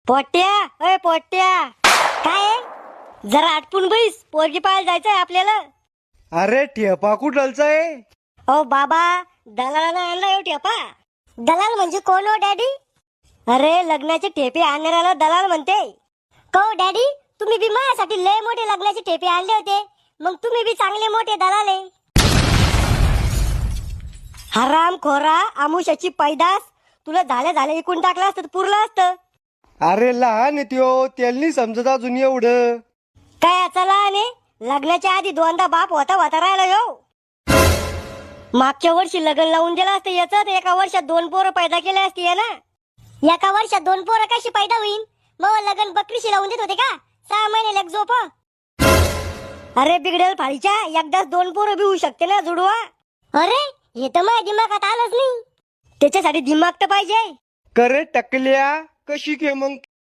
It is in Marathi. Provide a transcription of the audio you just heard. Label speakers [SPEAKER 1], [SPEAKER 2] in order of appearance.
[SPEAKER 1] पोट्या, अय पोट्या, काय आहे? जरा आटपून बैस, पोरगी पाहायला जायचंय आपल्याला.
[SPEAKER 2] अरे ठेपा कुठलचाय?
[SPEAKER 1] ओ बाबा, दलालानं आणला येऊ ठेपा. दलाल म्हणजे कोण हो डॅडी? अरे लग्नाचे ठेपे आणणाऱ्याला दलाल म्हणते. को डॅडी, तुम्ही बी माझ्यासाठी लय मोठे लग्नाचे ठेपे आणले होते, मग तुम्ही बी चांगले मोठे दलाल आहे. हराम खोरा, आमुष्याची पैदास, तुला झाले इकून टाकलं असतं तर पुरलं असतं.
[SPEAKER 2] अरे लहान आहे त्यो, त्यांनी समजत अजून एवढं.
[SPEAKER 1] काय चला आणि लग्नाच्या आधी दोनदा बाप होता राहिला यो. मागच्या वर्षी लग्न लावून दिलं असतं याच, एका वर्षात 2 पोरं पैदा केले असते या ना. एका वर्षात 2 पोरं कशी पैदा होईल? मग लग्न बकरीशी लावून देत होते का? 6 महिने लेक झोप. अरे बिघडेल फाळीच्या, एकदाच 2 पोरं बी होऊ शकते ना जुडवा. अरे हे तर माझ्या दिमागात आलंच नाही. त्याच्यासाठी दिमाग तर पाहिजे.
[SPEAKER 2] करे टकल्या कशी के मग